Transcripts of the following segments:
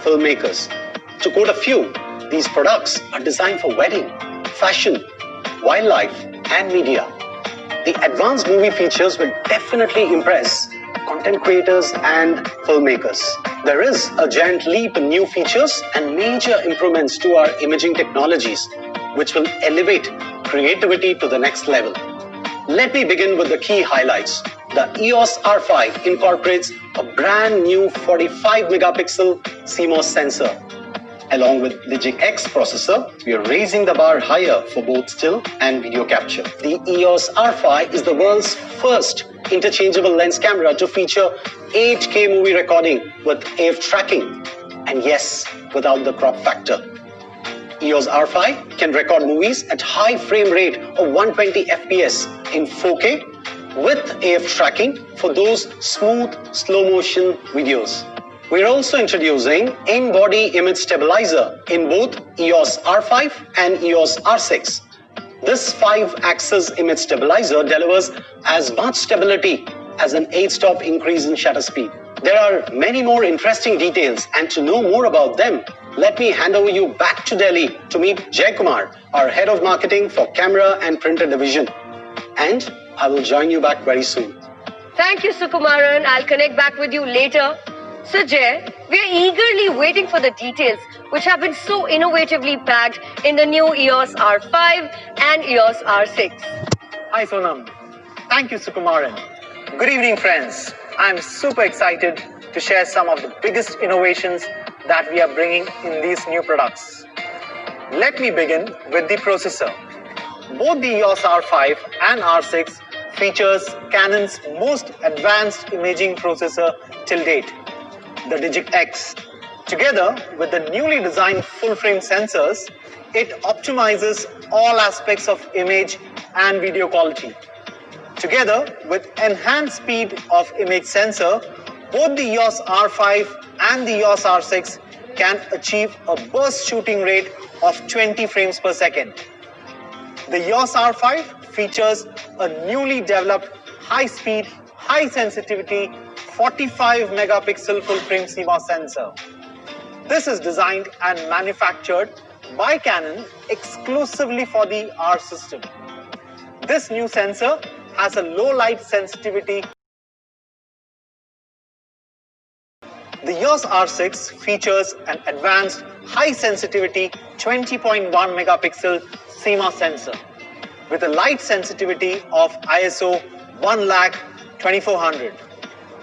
filmmakers. To quote a few, these products are designed for wedding, fashion, wildlife, and media. The advanced movie features will definitely impress content creators and filmmakers. There is a giant leap in new features and major improvements to our imaging technologies, which will elevate creativity to the next level. Let me begin with the key highlights. The EOS R5 incorporates a brand new 45 megapixel CMOS sensor. Along with the Edutech processor, we are raising the bar higher for both still and video capture. The EOS R5 is the world's first interchangeable lens camera to feature 8K movie recording with AF tracking, and yes, without the crop factor. EOS R5 can record movies at high frame rate of 120 FPS in 4K with AF tracking for those smooth slow motion videos. We're also introducing in-body image stabilizer in both EOS R5 and EOS R6. This 5-axis image stabilizer delivers as much stability as an 8-stop increase in shutter speed. There are many more interesting details, and to know more about them, let me hand over you back to Delhi to meet Jay Kumar, our head of marketing for camera and printer division. And I will join you back very soon. Thank you, Sukumaran. I'll connect back with you later. So Jay, we are eagerly waiting for the details which have been so innovatively packed in the new EOS R5 and EOS R6. Hi Sonam. Thank you Sukumaran. Good evening friends. I'm super excited to share some of the biggest innovations that we are bringing in these new products. Let me begin with the processor. Both the EOS R5 and R6 features Canon's most advanced imaging processor till date, the Edutech. Together with the newly designed full-frame sensors, it optimizes all aspects of image and video quality. Together with enhanced speed of image sensor, both the EOS R5 and the EOS R6 can achieve a burst shooting rate of 20 frames per second. The EOS R5 features a newly developed high-speed, high-sensitivity 45 megapixel full-frame CMOS sensor. This is designed and manufactured by Canon exclusively for the R system. This new sensor has a low light sensitivity. The EOS R6 features an advanced high sensitivity 20.1 megapixel CMOS sensor with a light sensitivity of ISO 1,2400.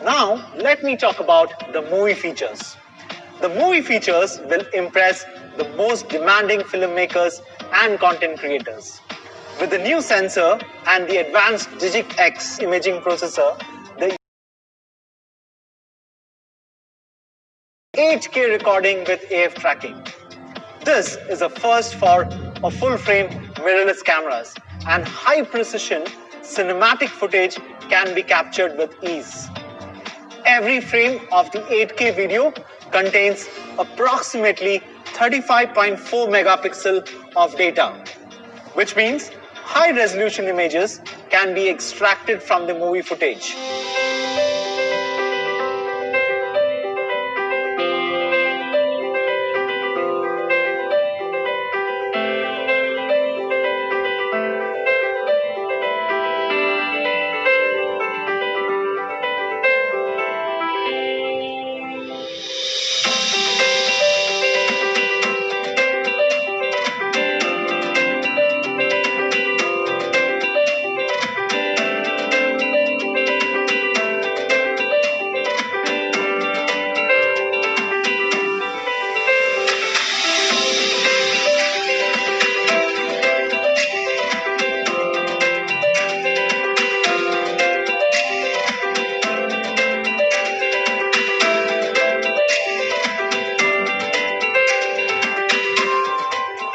Now, let me talk about the movie features. The movie features will impress the most demanding filmmakers and content creators. With the new sensor and the advanced Edutech imaging processor, the 8K recording with AF tracking. This is a first for a full-frame mirrorless cameras, and high-precision cinematic footage can be captured with ease. Every frame of the 8K video contains approximately 35.4 megapixel of data, which means high-resolution images can be extracted from the movie footage.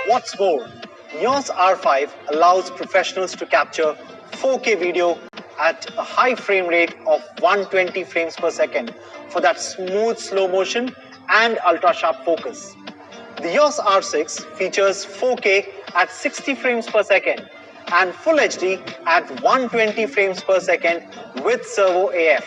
What's more, EOS R5 allows professionals to capture 4K video at a high frame rate of 120 frames per second for that smooth slow motion and ultra sharp focus. The EOS R6 features 4K at 60 frames per second and Full HD at 120 frames per second with Servo AF.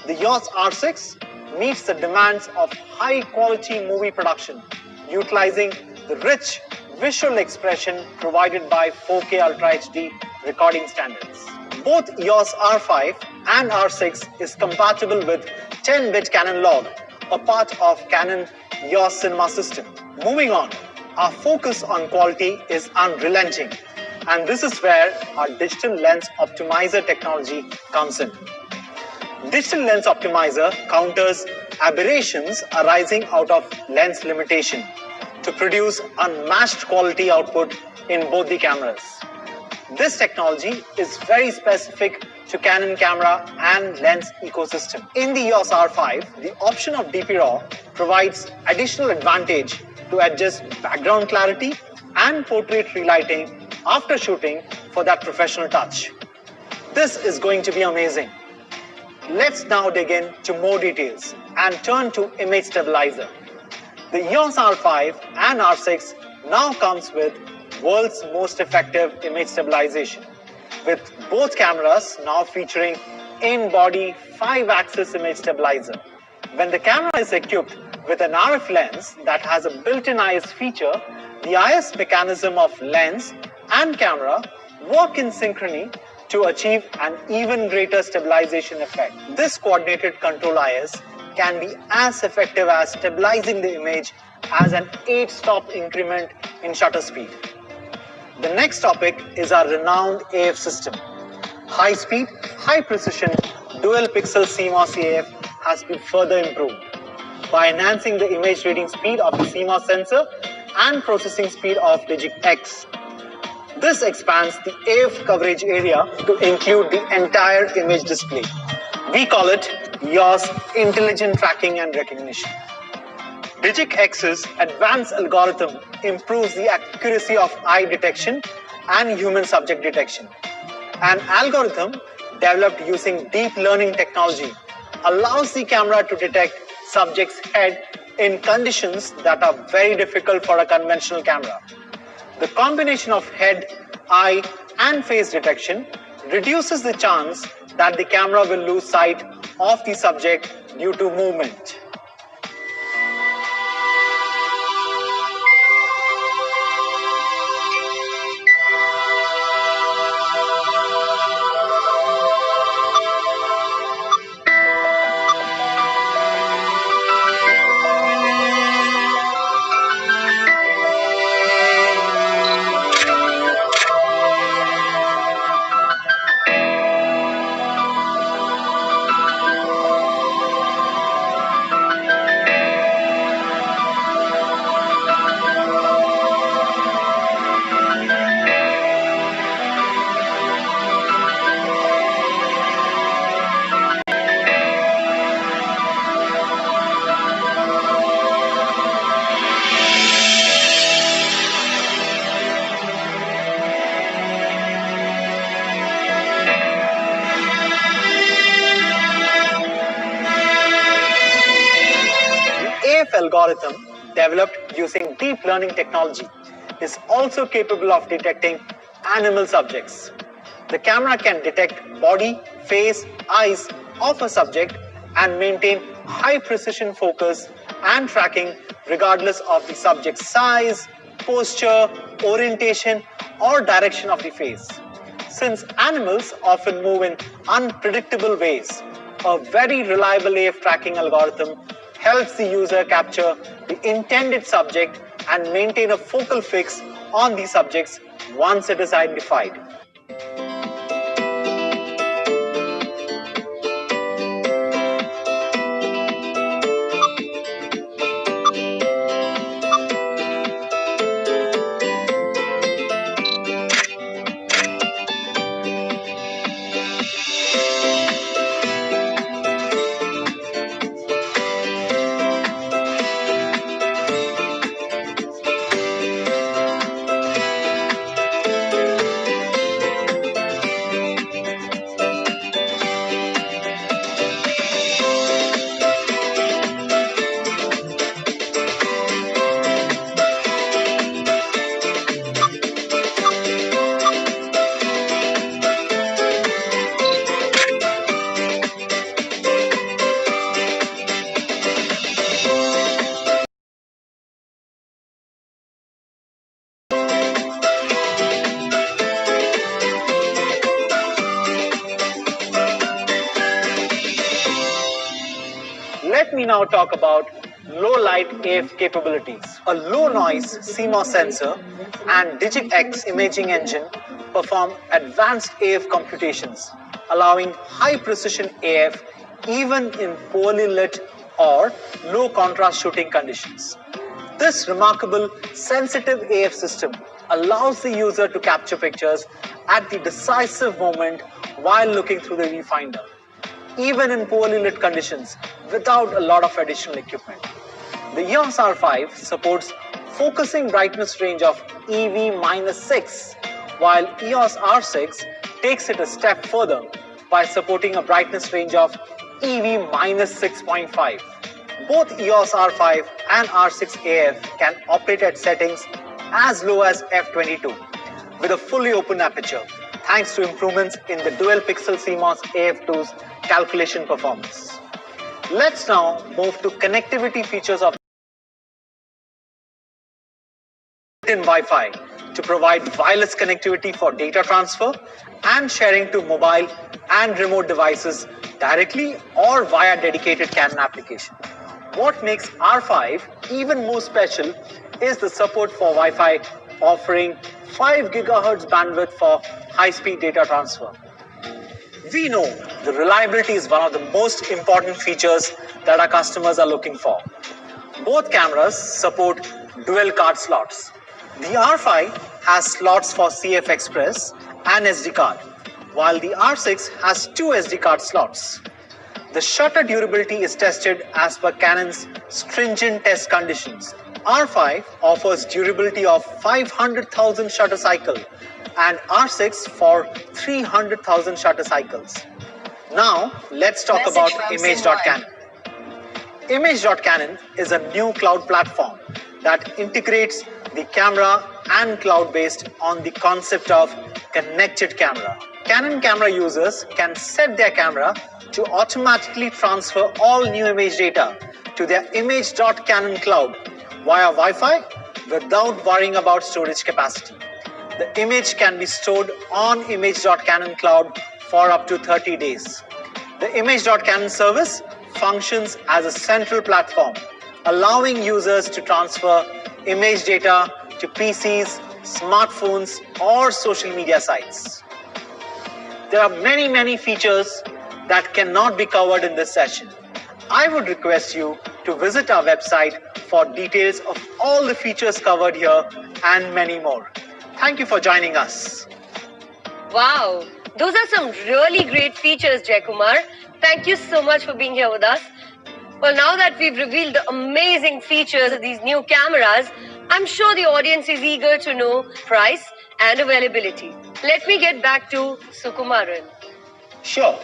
The EOS R6 meets the demands of high-quality movie production, utilizing the rich visual expression provided by 4K Ultra HD recording standards. Both EOS R5 and R6 is compatible with 10-bit Canon log, a part of Canon EOS cinema system. Moving on, our focus on quality is unrelenting, and this is where our digital lens optimizer technology comes in. Digital lens optimizer counters aberrations arising out of lens limitation to produce unmatched quality output in both the cameras. This technology is very specific to Canon camera and lens ecosystem. In the EOS R5, the option of DP RAW provides additional advantage to adjust background clarity and portrait relighting after shooting for that professional touch. This is going to be amazing. Let's now dig into more details and turn to image stabilizer. The EOS R5 and R6 now comes with world's most effective image stabilization, with both cameras now featuring in-body 5-axis image stabilizer. When the camera is equipped with an RF lens that has a built-in IS feature, the IS mechanism of lens and camera work in synchrony to achieve an even greater stabilization effect. This coordinated control IS can be as effective as stabilizing the image as an 8-stop increment in shutter speed. The next topic is our renowned AF system. High speed, high precision, dual pixel CMOS AF has been further improved by enhancing the image reading speed of the CMOS sensor and processing speed of Edutech. This expands the AF coverage area to include the entire image display. We call it EOS Intelligent Tracking and Recognition. Digicx's advanced algorithm improves the accuracy of eye detection and human subject detection. An algorithm developed using deep learning technology allows the camera to detect subject's head in conditions that are very difficult for a conventional camera. The combination of head, eye, and face detection reduces the chance that the camera will lose sight of the subject due to movement. AF algorithm developed using deep learning technology is also capable of detecting animal subjects. The camera can detect body, face, eyes of a subject and maintain high precision focus and tracking regardless of the subject's size, posture, orientation, or direction of the face. Since animals often move in unpredictable ways, a very reliable AF tracking algorithm helps the user capture the intended subject and maintain a focal fix on the subjects once it is identified. Let me now talk about low light AF capabilities. A low noise CMOS sensor and DigitX imaging engine perform advanced AF computations, allowing high precision AF even in poorly lit or low contrast shooting conditions. This remarkable sensitive AF system allows the user to capture pictures at the decisive moment while looking through the viewfinder, even in poorly lit conditions without a lot of additional equipment. The EOS R5 supports focusing brightness range of EV-6, while EOS R6 takes it a step further by supporting a brightness range of EV-6.5. Both EOS R5 and R6 AF can operate at settings as low as f22 with a fully open aperture, thanks to improvements in the dual pixel CMOS AF2's calculation performance. Let's now move to connectivity features of in Wi-Fi to provide wireless connectivity for data transfer and sharing to mobile and remote devices directly or via dedicated Canon application. What makes R5 even more special is the support for Wi-Fi offering 5 GHz bandwidth for high-speed data transfer. We know the reliability is one of the most important features that our customers are looking for. Both cameras support dual card slots. The R5 has slots for CF Express and SD card, while the R6 has 2 SD card slots. The shutter durability is tested as per Canon's stringent test conditions. R5 offers durability of 500,000 shutter cycle and R6 for 300,000 shutter cycles. Now, let's talk about Image.Canon. Image.Canon is a new cloud platform that integrates the camera and cloud based on the concept of connected camera. Canon camera users can set their camera to automatically transfer all new image data to their Image.Canon cloud via Wi-Fi without worrying about storage capacity. The image can be stored on Image.Canon cloud for up to 30 days. The Image.Canon service functions as a central platform, allowing users to transfer image data to PCs, smartphones, or social media sites. There are many features that cannot be covered in this session. I would request you to visit our website for details of all the features covered here and many more. Thank you for joining us. Wow, those are some really great features, Jaykumar. Thank you so much for being here with us. Well, now that we've revealed the amazing features of these new cameras, I'm sure the audience is eager to know price and availability. Let me get back to Sukumaran. Sure.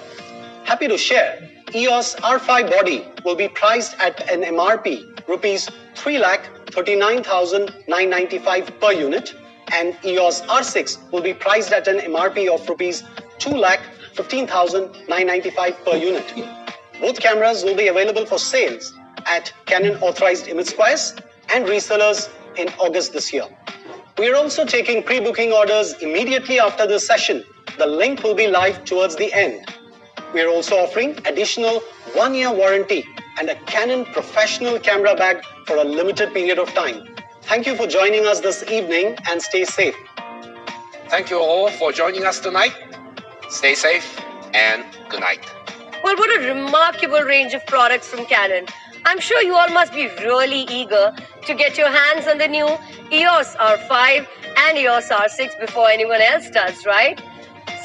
Happy to share. EOS R5 body will be priced at an MRP rupees 3,39,995 per unit, and EOS R6 will be priced at an MRP of rupees 2,15,995 per unit. Both cameras will be available for sales at Canon authorized image squares and resellers in August this year. We are also taking pre-booking orders immediately after this session. The link will be live towards the end. We are also offering additional 1-year warranty and a Canon professional camera bag for a limited period of time. Thank you for joining us this evening and stay safe. Thank you all for joining us tonight. Stay safe and good night. Well, what a remarkable range of products from Canon. I'm sure you all must be really eager to get your hands on the new EOS R5 and EOS R6 before anyone else does, right?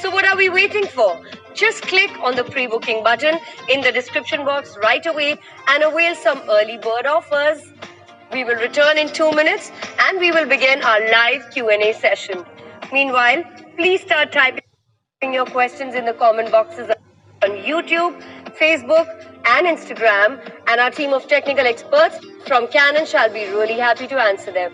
So what are we waiting for? Just click on the pre-booking button in the description box right away and avail some early bird offers. We will return in 2 minutes and we will begin our live Q&A session. Meanwhile, please start typing your questions in the comment boxes on YouTube, Facebook, and Instagram, and our team of technical experts from Canon shall be really happy to answer them.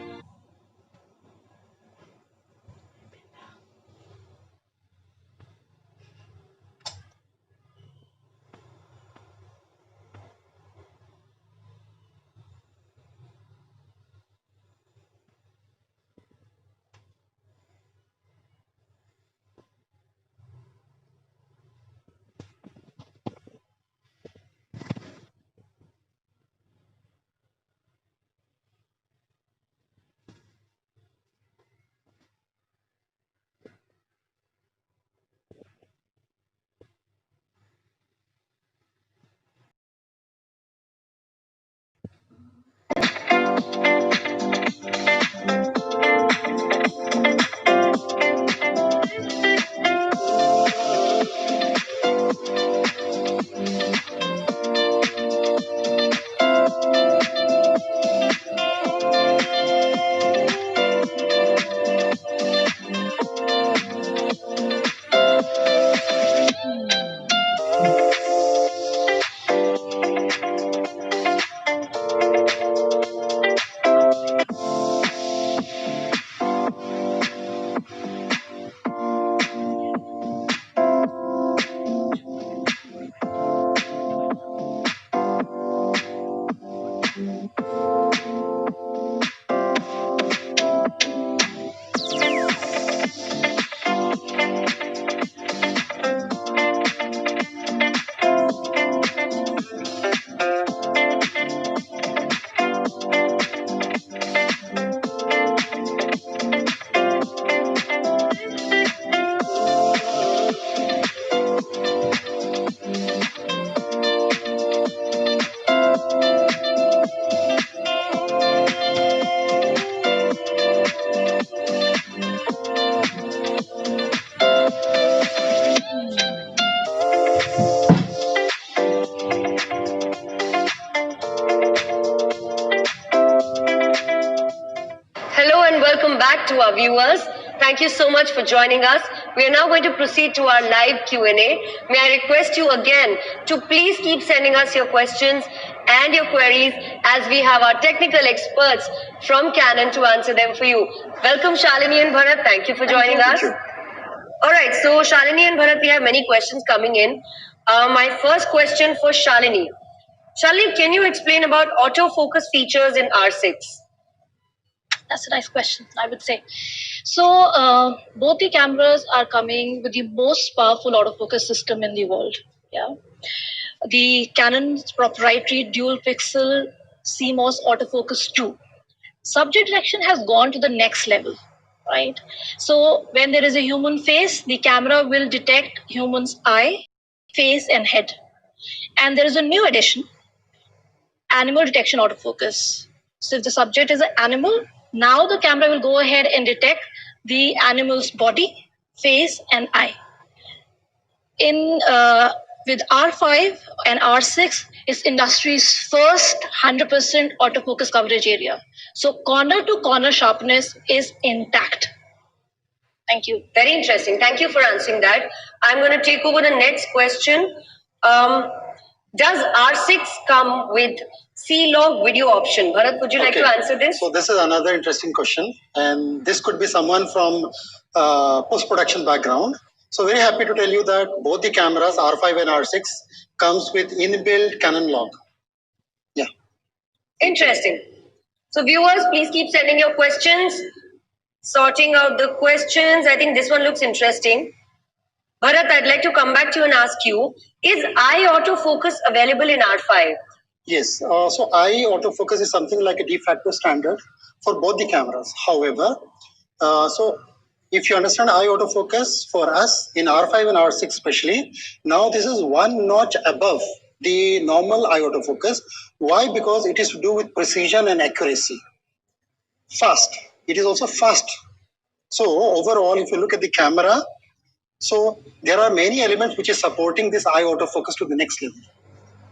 Hello and welcome back to our viewers. Thank you so much for joining us. We are now going to proceed to our live Q&A. May I request you again to please keep sending us your questions and your queries as we have our technical experts from Canon to answer them for you. Welcome Shalini and Bharat. Thank you for joining us. All right, so Shalini and Bharat, we have many questions coming in. My first question for Shalini. Shalini, can you explain about autofocus features in R6? That's a nice question, I would say. So both the cameras are coming with the most powerful autofocus system in the world. Yeah, the Canon's proprietary dual pixel CMOS autofocus 2. Subject detection has gone to the next level, right? So when there is a human face, the camera will detect human's eye, face, and head. And there is a new addition, animal detection autofocus. So if the subject is an animal, now the camera will go ahead and detect the animal's body, face, and eye. With R5 and R6, it's industry's first 100% autofocus coverage area. So corner to corner sharpness is intact. Thank you. Very interesting. Thank you for answering that. I'm going to take over the next question. Does R6 come with C-Log video option? Bharat, would you like to answer this? So this is another interesting question, and this could be someone from post-production background. So very happy to tell you that both the cameras, R5 and R6, comes with inbuilt Canon log. Yeah. Interesting. So viewers, please keep sending your questions. Sorting out the questions. I think this one looks interesting. Bharat, I'd like to come back to you and ask you, is eye autofocus available in R5? Yes. So eye autofocus is something like a de facto standard for both the cameras. However, so if you understand eye autofocus for us in R5 and R6 especially, now this is one notch above the normal eye autofocus. Why? Because it is to do with precision and accuracy. Fast. It is also fast. So overall, if you look at the camera, so there are many elements which is supporting this eye autofocus to the next level.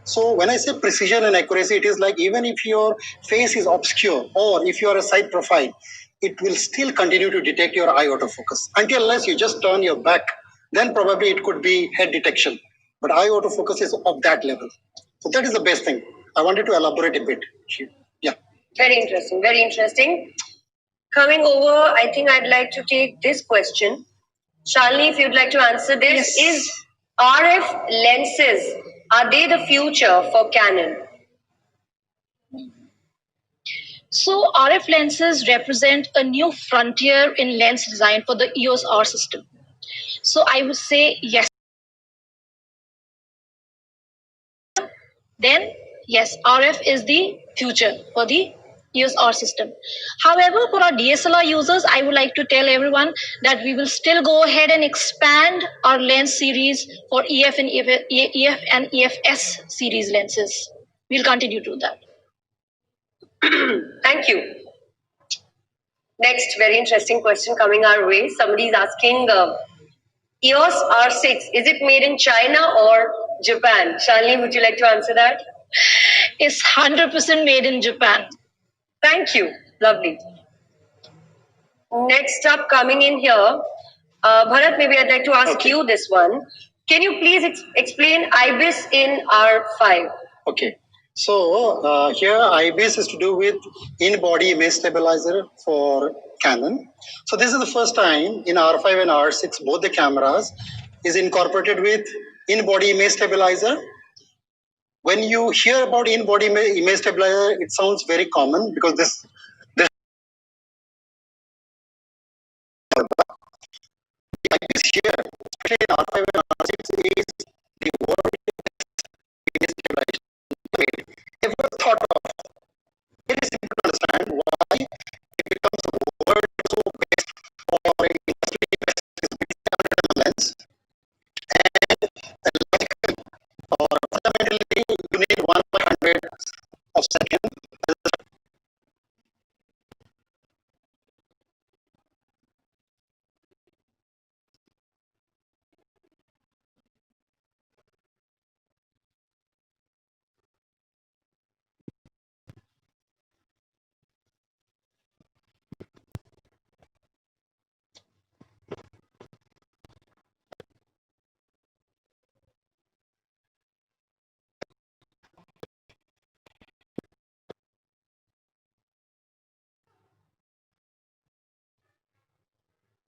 So when I say precision and accuracy, it is like even if your face is obscure or if you are a side profile, it will still continue to detect your eye autofocus until unless you just turn your back, then probably it could be head detection. But eye autofocus is of that level. So that is the best thing. I wanted to elaborate a bit. Yeah. Very interesting. Very interesting. Coming over, I think I'd like to take this question. Shalini, if you'd like to answer this, Yes. is RF lenses, are they the future for Canon? So RF lenses represent a new frontier in lens design for the EOS R system. So I would say yes. Then yes, RF is the future for the EOS R system. However, for our DSLR users, I would like to tell everyone that we will still go ahead and expand our lens series for EF and EFS series lenses. We'll continue to do that. Thank you. Next, very interesting question coming our way. Somebody's asking, EOS R6, is it made in China or Japan? Shalini, would you like to answer that? It's 100% made in Japan. Thank you. Lovely. Next up, coming in here, Bharat, maybe I'd like to ask you this one. Can you please explain IBIS in R5? Okay. So here IBIS is to do with in-body image stabilizer for Canon. So this is the first time in R5 and R6, both the cameras is incorporated with in-body image stabilizer. When you hear about in-body image stabilizer, it sounds very common because this IBIS here, especially in R5 and R6, is the word image stabilization. Ever thought of? Very simple to understand why it becomes a word so best or industry best is lens.